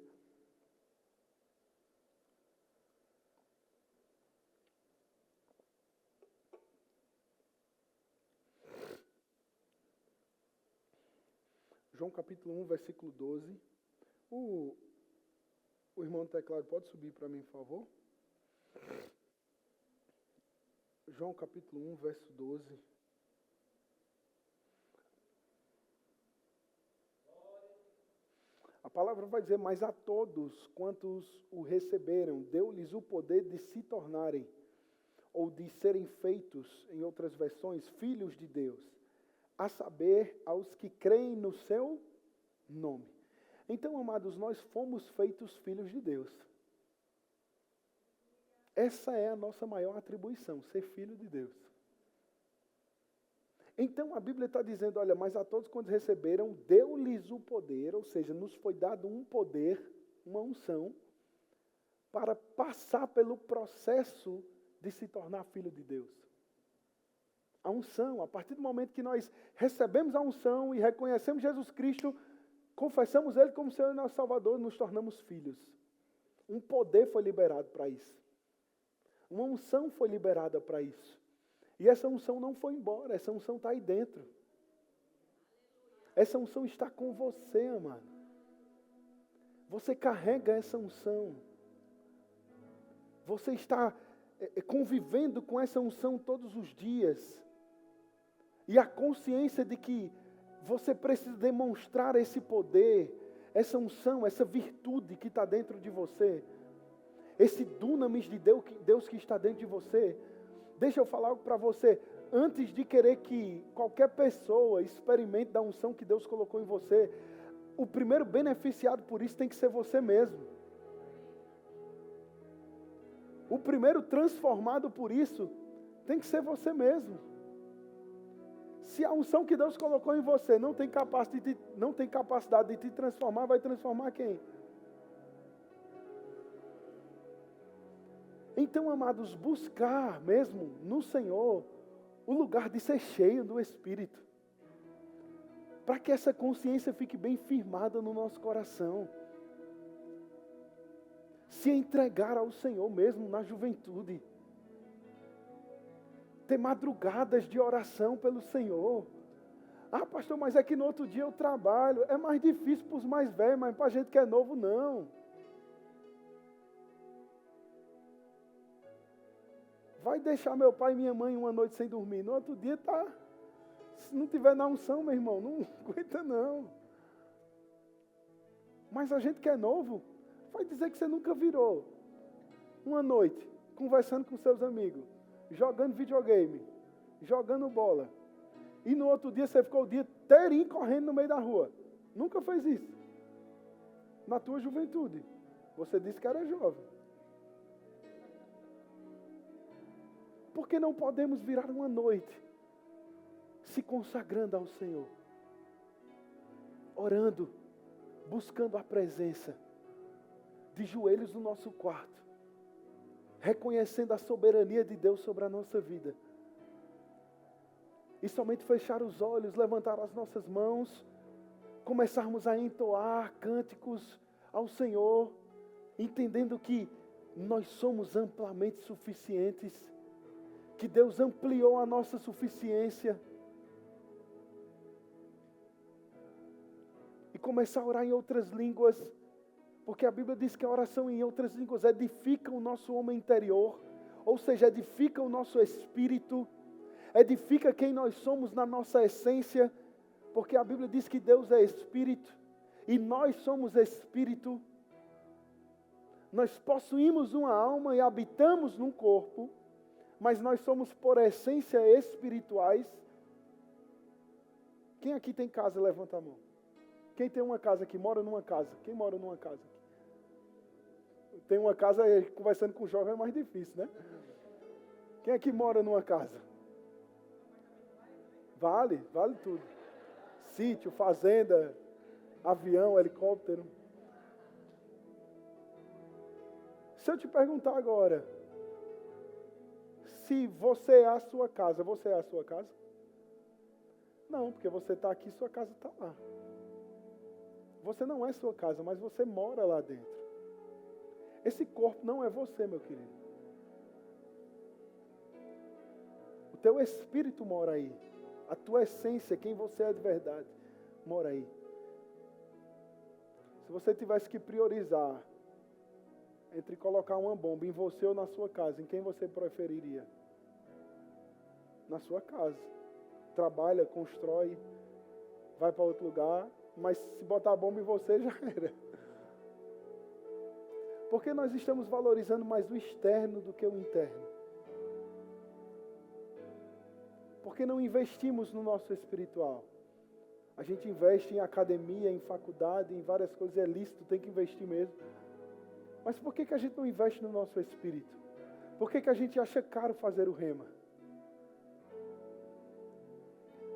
João capítulo 1, versículo 12. O irmão do teclado pode subir para mim, por favor? João capítulo 1, verso 12. A palavra vai dizer, mas a todos quantos o receberam, deu-lhes o poder de se tornarem, ou de serem feitos, em outras versões, filhos de Deus, a saber, aos que creem no seu nome. Então, amados, nós fomos feitos filhos de Deus. Essa é a nossa maior atribuição, ser filho de Deus. Então a Bíblia está dizendo, olha, mas a todos quando receberam, deu-lhes o poder, ou seja, nos foi dado um poder, uma unção, para passar pelo processo de se tornar filho de Deus. A unção, a partir do momento que nós recebemos a unção e reconhecemos Jesus Cristo, confessamos Ele como Senhor e nosso Salvador, nos tornamos filhos. Um poder foi liberado para isso. Uma unção foi liberada para isso. E essa unção não foi embora, essa unção está aí dentro. Essa unção está com você, amado. Você carrega essa unção. Você está convivendo com essa unção todos os dias. E a consciência de que você precisa demonstrar esse poder, essa unção, essa virtude que está dentro de você. Esse dunamis de Deus que está dentro de você. Deixa eu falar algo para você. Antes de querer que qualquer pessoa experimente da unção que Deus colocou em você, o primeiro beneficiado por isso tem que ser você mesmo. O primeiro transformado por isso tem que ser você mesmo. Se a unção que Deus colocou em você não tem capacidade de te transformar, vai transformar quem? Então, amados, buscar mesmo no Senhor o lugar de ser cheio do Espírito. Para que essa consciência fique bem firmada no nosso coração. Se entregar ao Senhor mesmo na juventude. Ter madrugadas de oração pelo Senhor. Ah, pastor, mas é que no outro dia eu trabalho. É mais difícil para os mais velhos, mas para a gente que é novo, não. Vai deixar meu pai e minha mãe uma noite sem dormir. No outro dia tá. Se não tiver na unção, meu irmão, não aguenta não. Mas a gente que é novo, vai dizer que você nunca virou uma noite conversando com seus amigos, jogando videogame, jogando bola. E no outro dia você ficou o dia inteirinho correndo no meio da rua. Nunca fez isso. Na tua juventude. Você disse que era jovem. Por que não podemos virar uma noite se consagrando ao Senhor? Orando, buscando a presença, de joelhos no nosso quarto, reconhecendo a soberania de Deus sobre a nossa vida. E somente fechar os olhos, levantar as nossas mãos, começarmos a entoar cânticos ao Senhor, entendendo que nós somos amplamente suficientes, que Deus ampliou a nossa suficiência. E começar a orar em outras línguas, porque a Bíblia diz que a oração em outras línguas edifica o nosso homem interior, ou seja, edifica o nosso espírito, edifica quem nós somos na nossa essência, porque a Bíblia diz que Deus é espírito, e nós somos espírito. Nós possuímos uma alma e habitamos num corpo, mas nós somos por essência espirituais. Quem aqui tem casa, levanta a mão. Quem tem uma casa aqui, mora numa casa? Quem mora numa casa? Tem uma casa, conversando com o jovem é mais difícil, né? Quem aqui mora numa casa? Vale tudo. Sítio, fazenda, avião, helicóptero. Se eu te perguntar agora, se você é a sua casa, você é a sua casa? Não, porque você está aqui, sua casa está lá. Você não é sua casa, mas você mora lá dentro. Esse corpo não é você, meu querido. O teu espírito mora aí. A tua essência, quem você é de verdade, mora aí. Se você tivesse que priorizar entre colocar uma bomba em você ou na sua casa, em quem você preferiria? Na sua casa. Trabalha, constrói, vai para outro lugar, mas se botar a bomba em você, já era. Porque nós estamos valorizando mais o externo do que o interno. Porque não investimos no nosso espiritual. A gente investe em academia, em faculdade, em várias coisas, é lícito, tem que investir mesmo. Mas por que a gente não investe no nosso espírito? Por que a gente acha caro fazer o rema?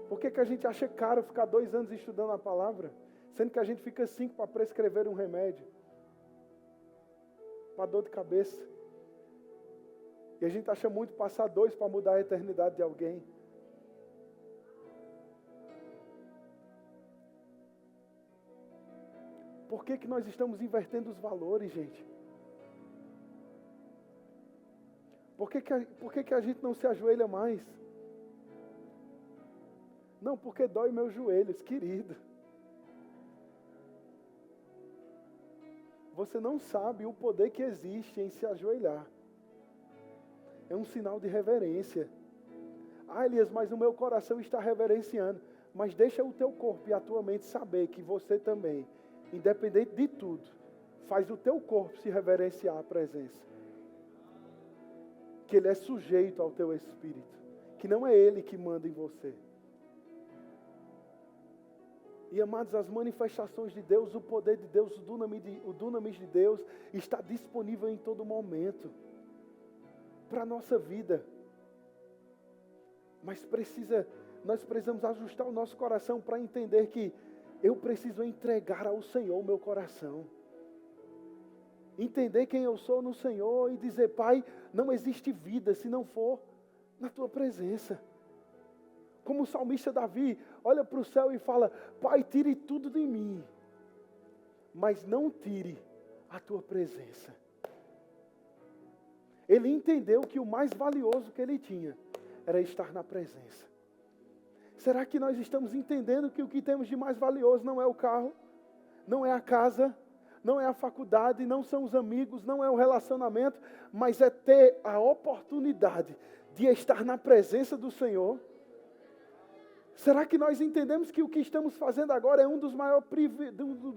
Por que a gente acha caro ficar 2 anos estudando a palavra, sendo que a gente fica 5 para prescrever um remédio, para dor de cabeça? E a gente acha muito passar 2 para mudar a eternidade de alguém. Por que nós estamos invertendo os valores, gente? Por que a gente não se ajoelha mais? Não, porque dói meus joelhos, querido. Você não sabe o poder que existe em se ajoelhar. É um sinal de reverência. Ah, Elias, mas o meu coração está reverenciando. Mas deixa o teu corpo e a tua mente saber que você também, independente de tudo, faz o teu corpo se reverenciar à presença. Que ele é sujeito ao teu espírito. Que não é ele que manda em você. E amados, as manifestações de Deus, o poder de Deus, o dunamis de Deus está disponível em todo momento para a nossa vida. Mas nós precisamos ajustar o nosso coração para entender que eu preciso entregar ao Senhor o meu coração. Entender quem eu sou no Senhor e dizer: Pai, não existe vida se não for na Tua presença. Como o salmista Davi olha para o céu e fala: Pai, tire tudo de mim, mas não tire a Tua presença. Ele entendeu que o mais valioso que ele tinha era estar na presença. Será que nós estamos entendendo que o que temos de mais valioso não é o carro, não é a casa, não é a faculdade, não são os amigos, não é o relacionamento, mas é ter a oportunidade de estar na presença do Senhor? Será que nós entendemos que o que estamos fazendo agora é um dos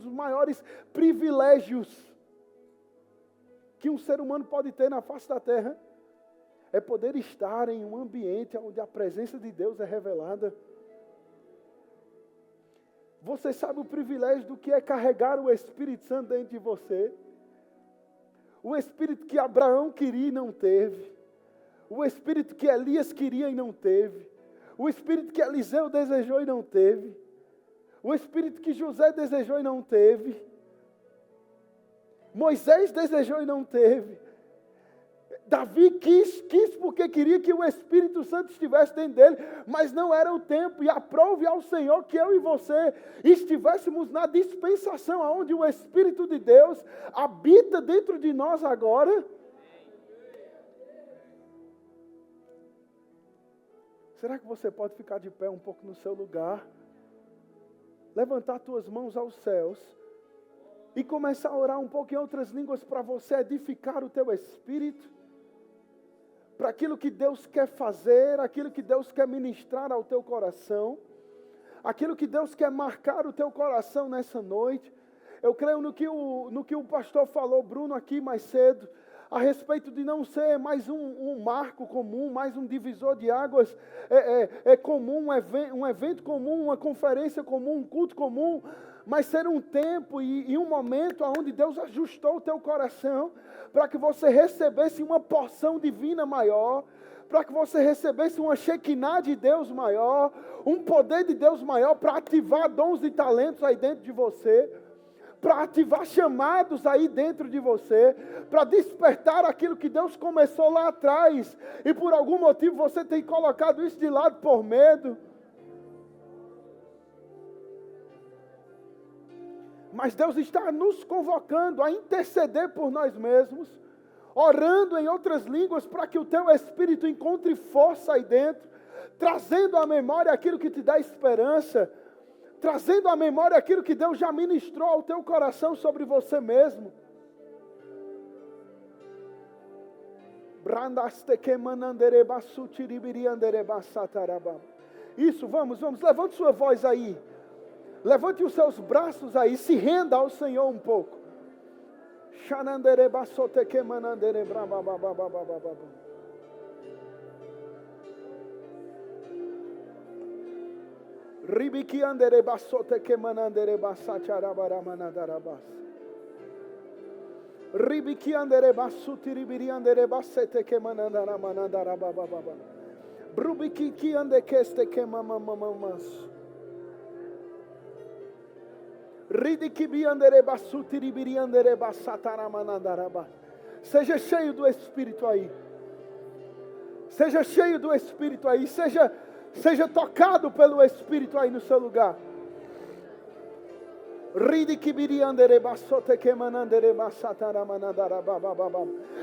maiores privilégios que um ser humano pode ter na face da terra? É poder estar em um ambiente onde a presença de Deus é revelada. Você sabe o privilégio do que é carregar o Espírito Santo dentro de você? O Espírito que Abraão queria e não teve. O Espírito que Elias queria e não teve. O Espírito que Eliseu desejou e não teve. O Espírito que José desejou e não teve. Moisés desejou e não teve. Davi quis porque queria que o Espírito Santo estivesse dentro dele, mas não era o tempo. E aprove ao Senhor que eu e você estivéssemos na dispensação onde o Espírito de Deus habita dentro de nós agora. Será que você pode ficar de pé um pouco no seu lugar? Levantar tuas mãos aos céus e começar a orar um pouco em outras línguas para você edificar o teu espírito? Para aquilo que Deus quer fazer, aquilo que Deus quer ministrar ao teu coração, aquilo que Deus quer marcar o teu coração nessa noite. Eu creio no que o pastor falou, Bruno, aqui mais cedo, a respeito de não ser mais um marco comum, mais um divisor de águas comum, um evento comum, uma conferência comum, um culto comum, mas ser um tempo e um momento onde Deus ajustou o teu coração para que você recebesse uma porção divina maior, para que você recebesse uma Shekinah de Deus maior, um poder de Deus maior para ativar dons e talentos aí dentro de você, para ativar chamados aí dentro de você, para despertar aquilo que Deus começou lá atrás, e por algum motivo você tem colocado isso de lado por medo. Mas Deus está nos convocando a interceder por nós mesmos, orando em outras línguas para que o teu espírito encontre força aí dentro, trazendo à memória aquilo que te dá esperança, trazendo à memória aquilo que Deus já ministrou ao teu coração sobre você mesmo. Isso, vamos, levante sua voz aí. Levante os seus braços aí, se renda ao Senhor um pouco. Ribiki andere basote que manandere basacharabara manadarabas. Ribiki andere basuti ribiri andere basete que manandara manadarababa. Brubiki que ande keste que mamamamas. Ridiki biandere basuti ribiriandere basataramanandaraba. Seja cheio do Espírito aí. Seja cheio do Espírito aí. Seja tocado pelo Espírito aí no seu lugar.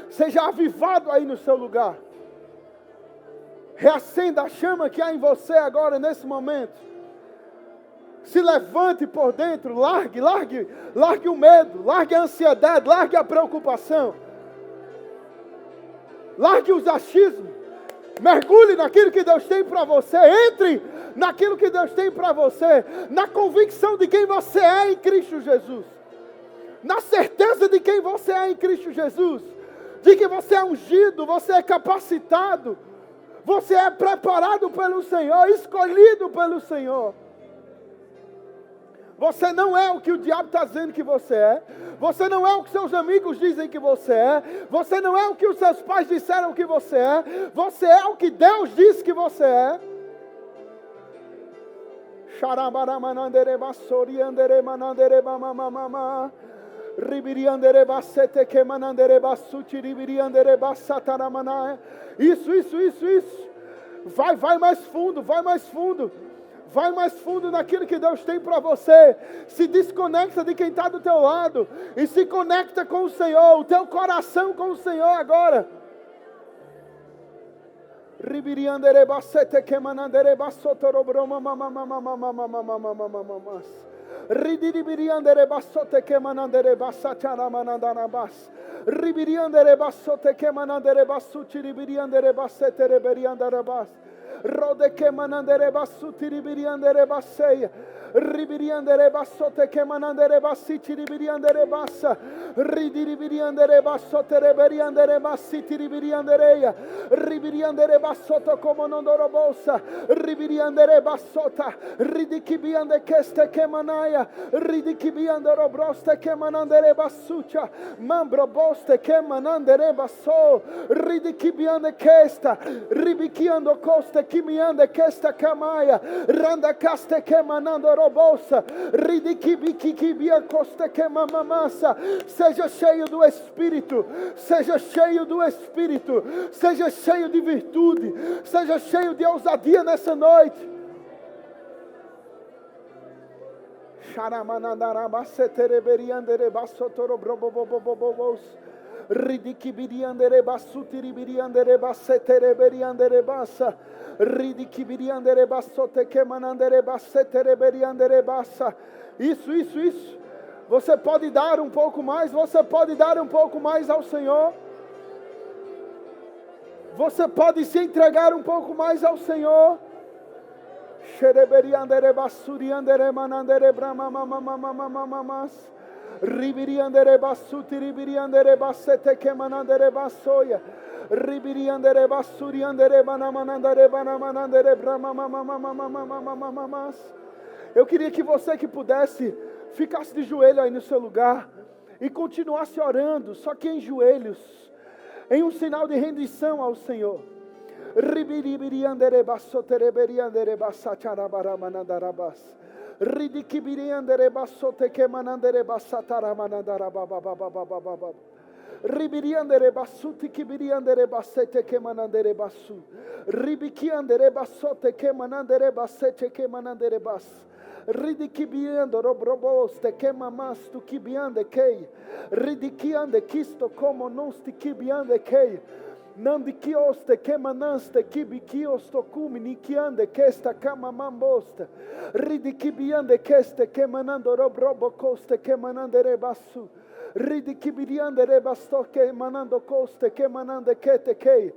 Seja avivado aí no seu lugar. Reacenda a chama que há em você agora, nesse momento. Se levante por dentro, largue o medo, largue a ansiedade, largue a preocupação. Largue os achismos. Mergulhe naquilo que Deus tem para você. Entre naquilo que Deus tem para você. Na convicção de quem você é em Cristo Jesus. Na certeza de quem você é em Cristo Jesus. De que você é ungido, você é capacitado. Você é preparado pelo Senhor, escolhido pelo Senhor. Você não é o que o diabo está dizendo que você é. Você não é o que seus amigos dizem que você é. Você não é o que os seus pais disseram que você é. Você é o que Deus diz que você é. Isso. Vai mais fundo, vai mais fundo. Vai mais fundo naquilo que Deus tem para você. Se desconecta de quem está do teu lado. E se conecta com o Senhor. O teu coração com o Senhor agora. Rode que manandere basuti ribiriandere basseia. Ribiriandere basote que manandere basiti ribiriandere bassa. Ribiriandere basote ribiriandere basiti ribiriandereia. Ribiriandere basoto como nondorobosa. Ribiriandere basota. Ridikibiande keste que manaia. Ridikibiandero broste que manandere basucha. Mambro boste que manandere basso. Ridikibiande kesta. Ribikiando coste que me anda kesta kamaia. Randa caste que manando robosa. Ridikibikibia coste que mamamassa. Seja cheio do Espírito. Seja cheio do Espírito. Seja cheio de virtude. Seja cheio de ousadia nessa noite. Ridikibiriandere basuti ribiriandere basetere beriandere bassa. Ridikibiriandere basote que manandere basetere beriandere bassa. Isso. Você pode dar um pouco mais, você pode dar um pouco mais ao Senhor. Você pode se entregar um pouco mais ao Senhor. Xereberiandere basuriandere manandere brama mamamamamamamas. Ribiriandere basuti ribiriandere basete que manandere basoia. Ribiriandere basuriandere banamanandere banamanandere brama mamamamamamas. Eu queria que você que pudesse ficasse de joelho aí no seu lugar e continuasse orando, só que em joelhos, em um sinal de rendição ao Senhor. Ribiriandere basotere beriandere basacharabaramanandarabas. Ridikibiriandere basote que manandere basataramanandarabababababababa. Ribiriandere basuti kibiriandere basete que manandere basu. Ribikiandere basote que manandere basete que manandere bas. Ridikibiando robroboste que mamastu kibiande kei. Ridikiande kisto como nosti kibiande kei. Nandikioste que manaste kibikiosto kumini kiande kesta kama mambosta. Ridikibiande keste que manando robrobo koste que manandere basu. Ridikibiriande rebasto que manando coste que manande kete kei.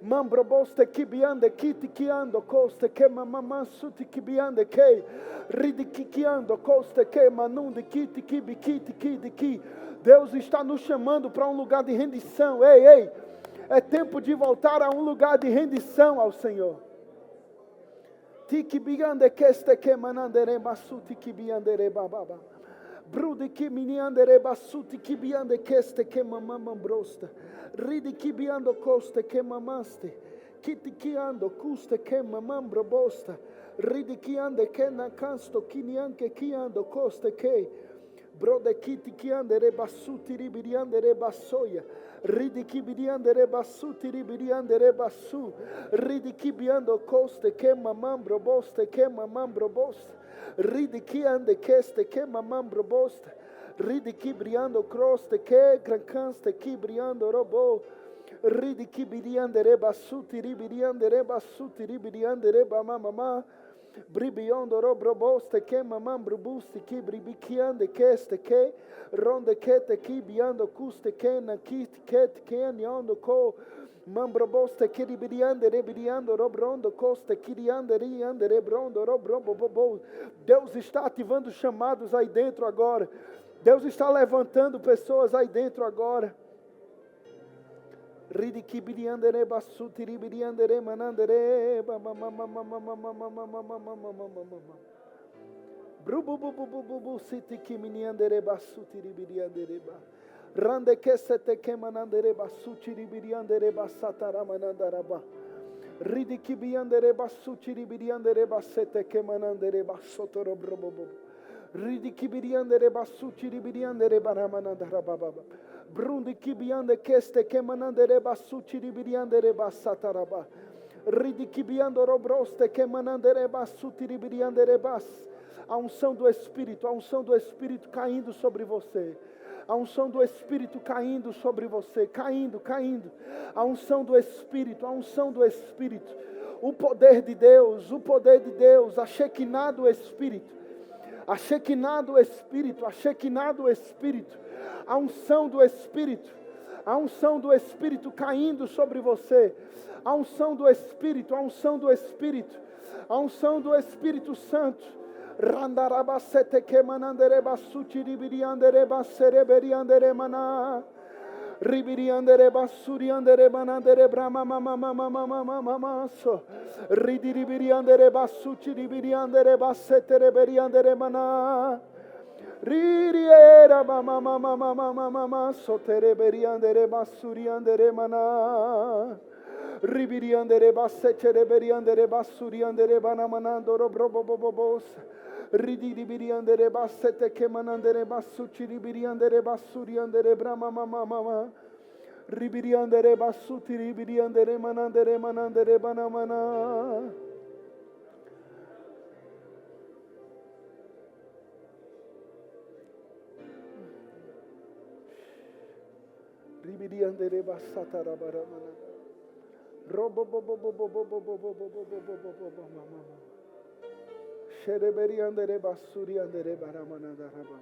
Mambroboste kibiande kiti kiando coste que mamamansuti kibiande kei. Ridikikiando coste que manunde kiti kibi kiti kidi ki. Deus está nos chamando para um lugar de rendição. Ei. É tempo de voltar a um lugar de rendição ao Senhor. Tikibiande keste que manandere masuti kibiande bababa. Brude que miniandere basuti kibiande keste que mamamambrosta. Ridi kibiando coste que mamaste. kiti ki ando kuste ke mamambro bosta. Ridi ki ande ke na kansto kini anke ki ando koste ke. Brode kiti ki ande rebasuti ribiri ande rebasoya. Ridi ki biri ande rebasuti ribiri ande rebasu. Ridi ki biando koste ke mamambro boste ke mamambro bosta. Ridi ki ande keste ke mamambro bosta. Ridi ki briando croste ke crancanste ki briando robo. Ridi ki biriande reba suti ribiriande reba suti ribiriande reba mama. Bribiondo robroboste ke mamam brubusti ki bribikiande keste ke. Ronde kete ki biando kuste ke na kit ket ke nyondo ko. Mambroboste que ribiriande rebiriando robrondo costa kiriande riande rebrondo robrobo. Deus está ativando chamados aí dentro agora. Deus está levantando pessoas aí dentro agora. Ridiki biriandere basuti ribiriandere manandere brubububububu siti kiminiandere basuti ribiriandere ba rande kesete kemanandere basuti ribiriandere basatara manandaraba ridiki biandere basuti ribiriandere basete kemanandere basotoro brububu ridiki biriandere basuti ribiriandere baramanandaraba baba Brundi kibiande keste kemanandere basuti ribiriandere basataraba. Ridi kibiando robroste kemanandere basuti ribiriandere bas. A unção do Espírito caindo sobre você. A unção do Espírito caindo sobre você, caindo. A unção do Espírito. O poder de Deus, a Shekinah do Espírito. A Shekinah do Espírito. A unção do Espírito caindo sobre você. A unção do Espírito Santo. Randarabasete que manandereba sutiribiriandereba sereberianderemana. Ribiriandereba suriandereba nanderebra mamamamamamamamaso. Ridiribiriandereba sutiribiriandereba setereberianderemana. Ririera mamamamamamamama sotereberiandereba surianderemana. Ribiriandereba setereberiandereba suriandereba namanandoro brobobobos. Ridibiriandereba sete kemanandereba sutiribiriandereba surianderebra mamamamama. Ribiriandereba sutiribirianderemananderemanandereba namana. Ribiriandereba satarabaramana. Shereberiandereba suriandereba ramanandaraba.